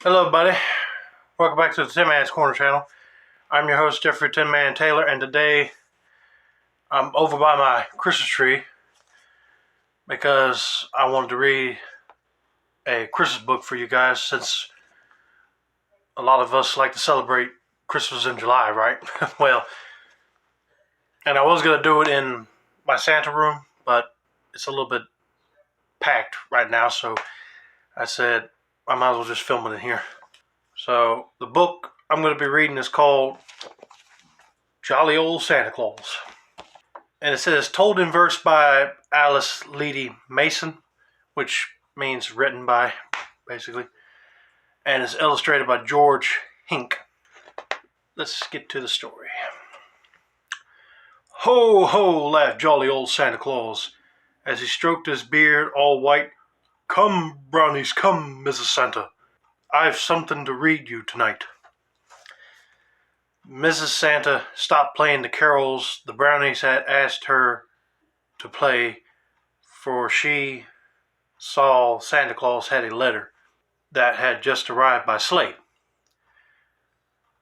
Hello, buddy. Welcome back to the Tin Man's Corner channel. I'm your host, Jeffrey Tin Man Taylor, and today I'm over by my Christmas tree because I wanted to read a Christmas book for you guys since a lot of us like to celebrate Christmas in July, right? Well, and I was going to do it in my Santa room, but it's a little bit packed right now, so I said I might as well just film it in here. So the book I'm going to be reading is called Jolly Old Santa Claus. And it says, told in verse by Alice Leedy Mason, which means written by, basically. And is illustrated by George Hinke. Let's get to the story. Ho, ho, laughed jolly old Santa Claus, as he stroked his beard all white. Come, brownies, come, Mrs. Santa. I've something to read you tonight. Mrs. Santa stopped playing the carols the brownies had asked her to play, for she saw Santa Claus had a letter that had just arrived by sleigh.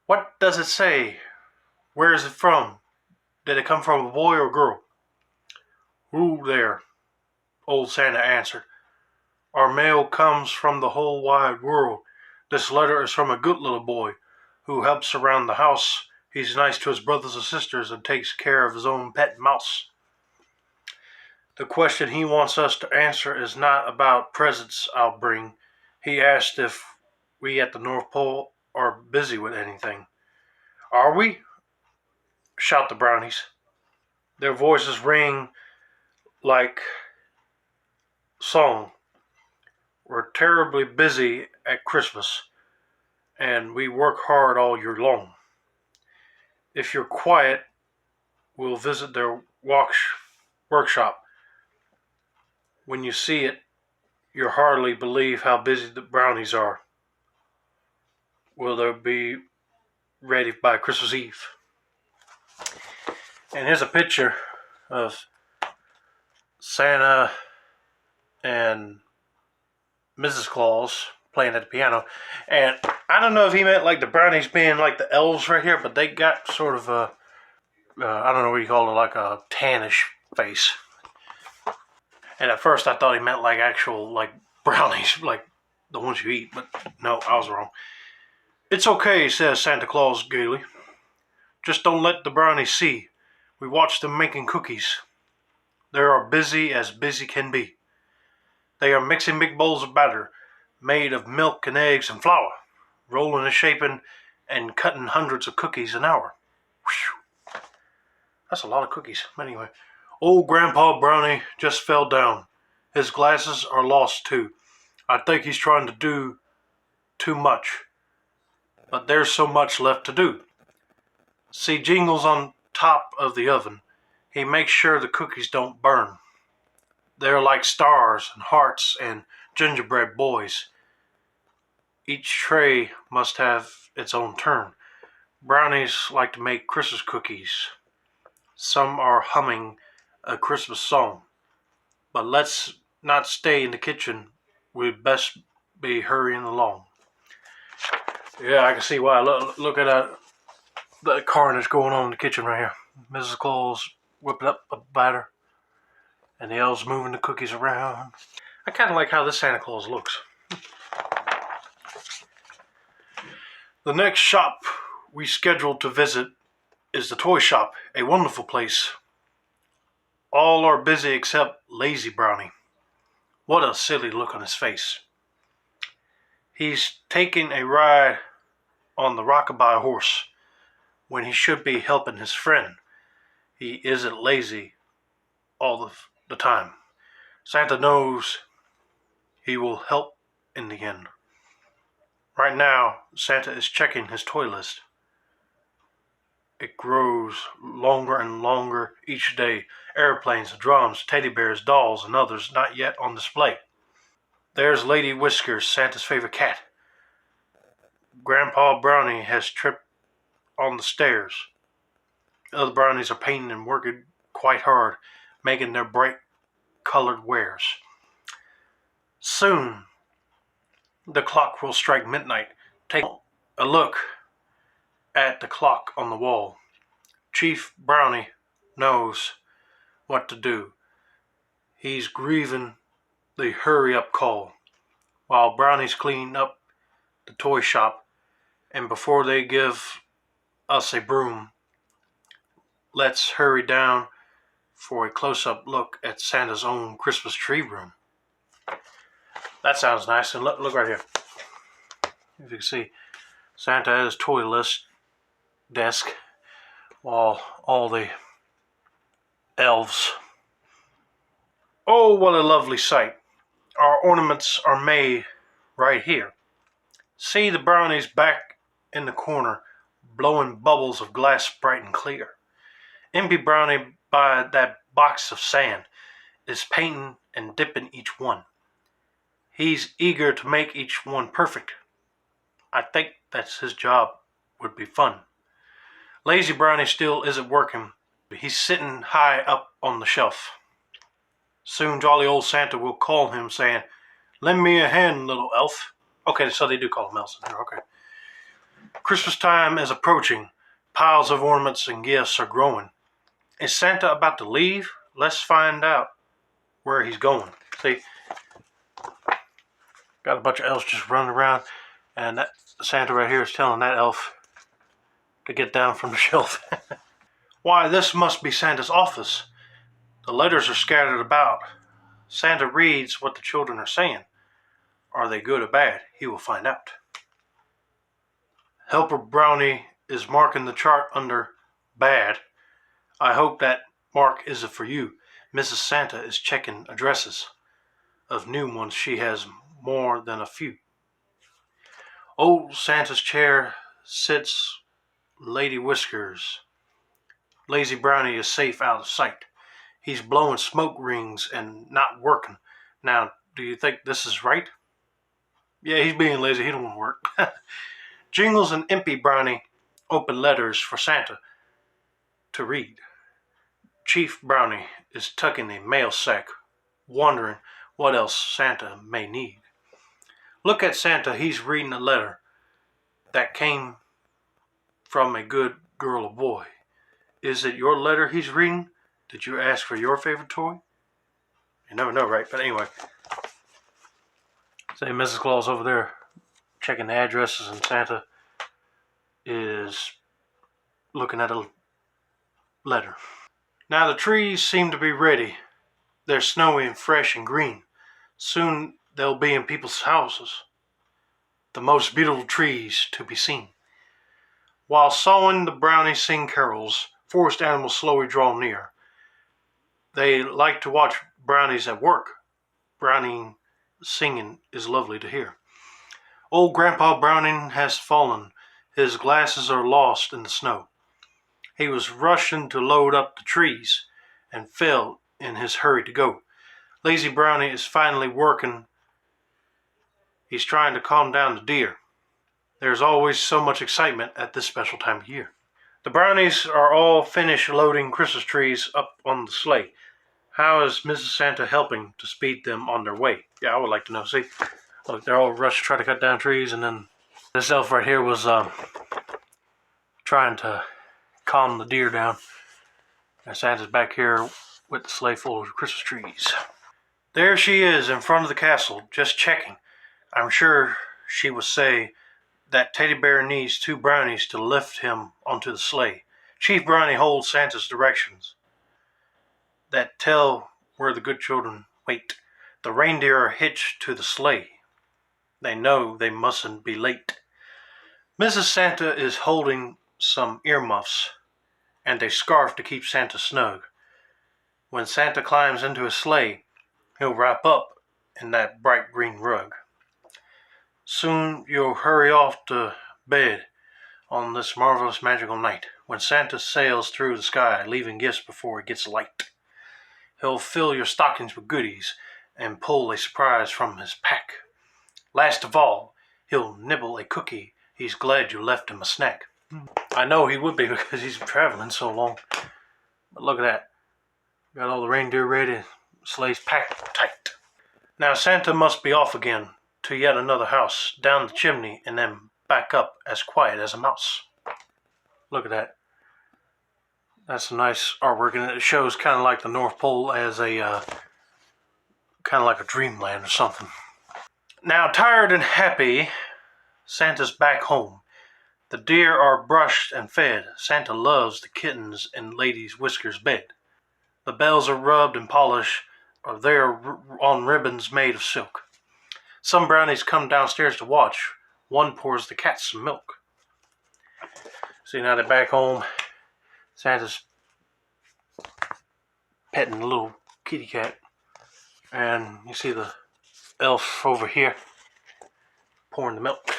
What does it say? Where is it from? Did it come from a boy or a girl? Who there? Old Santa answered. Our mail comes from the whole wide world. This letter is from a good little boy who helps around the house. He's nice to his brothers and sisters and takes care of his own pet mouse. The question he wants us to answer is not about presents I'll bring. He asked if we at the North Pole are busy with anything. Are we? Shout the brownies. Their voices ring like song. We're terribly busy at Christmas, and we work hard all year long. If you're quiet, we'll visit their workshop. When you see it, you'll hardly believe how busy the brownies are. Will they be ready by Christmas Eve? And here's a picture of Santa and Mrs. Claus playing at the piano. And I don't know if he meant like the brownies being like the elves right here, but they got sort of a, I don't know what you call it, like a tannish face. And at first I thought he meant like actual like brownies, like the ones you eat, but no, I was wrong. It's okay, says Santa Claus gaily. Just don't let the brownies see. We watch them making cookies. They are busy as busy can be. They are mixing big bowls of batter made of milk and eggs and flour, rolling and shaping and cutting hundreds of cookies an hour. Whew. That's a lot of cookies. Anyway, old Grandpa Brownie just fell down. His glasses are lost too. I think he's trying to do too much. But there's so much left to do. See Jingles on top of the oven. He makes sure the cookies don't burn. They're like stars and hearts and gingerbread boys. Each tray must have its own turn. Brownies like to make Christmas cookies. Some are humming a Christmas song. But let's not stay in the kitchen. We'd best be hurrying along. Yeah, I can see why. Look at that carnage going on in the kitchen right here. Mrs. Claus whipping up a batter, and the elves moving the cookies around. I kind of like how this Santa Claus looks. The next shop we scheduled to visit is the toy shop, a wonderful place. All are busy except Lazy Brownie. What a silly look on his face. He's taking a ride on the rockabye horse when he should be helping his friend. He isn't lazy all the time. Santa knows he will help in the end. Right now, Santa is checking his toy list. It grows longer and longer each day. Airplanes, drums, teddy bears, dolls, and others not yet on display. There's Lady Whiskers, Santa's favorite cat. Grandpa Brownie has tripped on the stairs. Other brownies are painting and working quite hard, making their bright colored wares. Soon, The clock will strike midnight. Take a look at the clock on the wall. Chief Brownie knows what to do. He's grieving the hurry-up call, while Brownies clean up the toy shop, and before they give us a broom, let's hurry down for a close-up look at Santa's own Christmas tree room. That sounds nice. And look right here. If you can see, Santa at his toy list desk, while all the elves. Oh, what a lovely sight. Our ornaments are made right here. See the brownies back in the corner, blowing bubbles of glass bright and clear. Impy Brownie by that box of sand is painting and dipping each one. He's eager to make each one perfect. I think that's his job would be fun. Lazy Brownie still isn't working. He's sitting high up on the shelf. Soon jolly old Santa will call him saying, "Lend me a hand, little elf." Okay, so they do call him elves in here, okay. Christmas time is approaching. Piles of ornaments and gifts are growing. Is Santa about to leave? Let's find out where he's going. See, got a bunch of elves just running around, and that Santa right here is telling that elf to get down from the shelf. Why, this must be Santa's office. The letters are scattered about. Santa reads what the children are saying. Are they good or bad? He will find out. Helper Brownie is marking the chart under bad. I hope that mark isn't for you. Mrs. Santa is checking addresses. Of new ones she has more than a few. Old Santa's chair sits Lady Whiskers. Lazy Brownie is safe out of sight. He's blowing smoke rings and not working. Now, do you think this is right? Yeah, he's being lazy. He don't want to work. Jingles and Impy Brownie open letters for Santa to read. Chief Brownie is tucking a mail sack, wondering what else Santa may need. Look at Santa. He's reading a letter that came from a good girl or boy. Is it your letter he's reading? Did you ask for your favorite toy? You never know, right? But anyway. Say Mrs. Claus over there checking the addresses, and Santa is looking at a letter. Now the trees seem to be ready. They're snowy and fresh and green. Soon they'll be in people's houses. The most beautiful trees to be seen. While sawing, the brownies sing carols. Forest animals slowly draw near. They like to watch brownies at work. Brownie singing is lovely to hear. Old Grandpa Browning has fallen. His glasses are lost in the snow. He was rushing to load up the trees and fell in his hurry to go. Lazy Brownie is finally working. He's trying to calm down the deer. There's always so much excitement at this special time of year. The brownies are all finished loading Christmas trees up on the sleigh. How is Mrs. Santa helping to speed them on their way? Yeah, I would like to know. See, look, they're all rushed to try to cut down trees, and then this elf right here was trying to calm the deer down. And Santa's back here with the sleigh full of Christmas trees. There she is in front of the castle, just checking. I'm sure she will say that Teddy Bear needs 2 brownies to lift him onto the sleigh. Chief Brownie holds Santa's directions that tell where the good children wait. The reindeer are hitched to the sleigh. They know they mustn't be late. Mrs. Santa is holding some earmuffs and a scarf to keep Santa snug. When Santa climbs into his sleigh, he'll wrap up in that bright green rug. Soon you'll hurry off to bed on this marvelous magical night, when Santa sails through the sky, leaving gifts before it gets light. He'll fill your stockings with goodies and pull a surprise from his pack. Last of all, he'll nibble a cookie. He's glad you left him a snack. I know he would be, because he's traveling so long. But look at that. Got all the reindeer ready. Sleigh's packed tight. Now Santa must be off again. to yet another house, down the chimney, and then back up as quiet as a mouse. Look at that. That's some nice artwork, and it shows kind of like the North Pole as a kind of like a dreamland or something. Now, tired and happy, Santa's back home. The deer are brushed and fed. Santa loves the kittens in Lady's Whiskers' bed. The bells are rubbed and polished, or they're on ribbons made of silk. Some brownies come downstairs to watch. One pours the cat some milk. See, now they're back home. Santa's petting the little kitty cat. And you see the elf over here pouring the milk.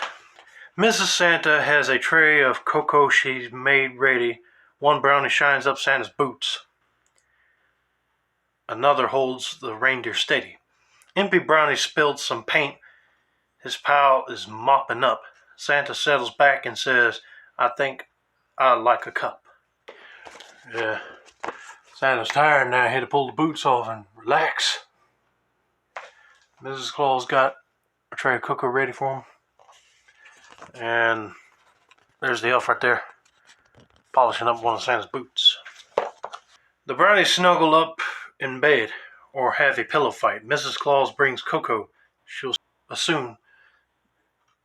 Mrs. Santa has a tray of cocoa she's made ready. One brownie shines up Santa's boots. Another holds the reindeer steady. Impy Brownie spilled some paint. His pal is mopping up. Santa settles back and says, I think I'd like a cup. Yeah, Santa's tired now. He had to pull the boots off and relax. Mrs. Claus got a tray of cocoa ready for him. And there's the elf right there, polishing up one of Santa's boots. The brownies snuggle up in bed or have a pillow fight. Mrs. Claus brings cocoa. She'll soon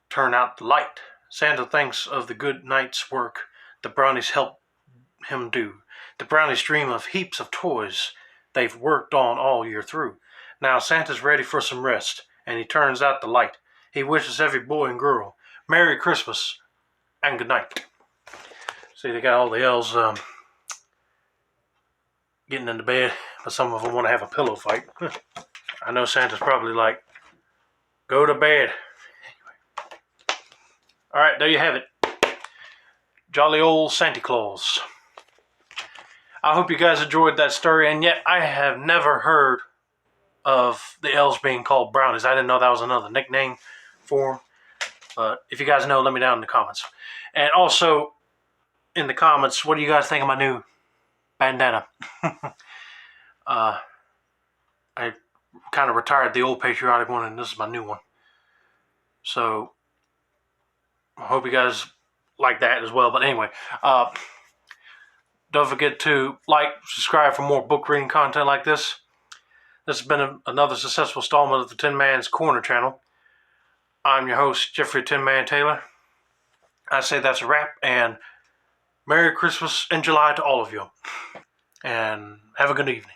turn out the light. Santa thinks of the good night's work the brownies help him do. The brownies dream of heaps of toys they've worked on all year through. Now Santa's ready for some rest, and he turns out the light. He wishes every boy and girl Merry Christmas and good night. See, they got all the elves getting into bed, but some of them want to have a pillow fight. I know Santa's probably like, go to bed. Anyway. All right, there you have it. Jolly old Santa Claus. I hope you guys enjoyed that story, and yet I have never heard of the elves being called brownies. I didn't know that was another nickname for them. But if you guys know, let me down in the comments. And also, in the comments, what do you guys think of my new bandana? I kind of retired the old patriotic one, and this is my new one. So, I hope you guys like that as well. But anyway, don't forget to like, subscribe for more book reading content like this. This has been another successful installment of the Tin Man's Corner channel. I'm your host, Jeffrey Tin Man Taylor. I say that's a wrap, and Merry Christmas in July to all of you. And have a good evening.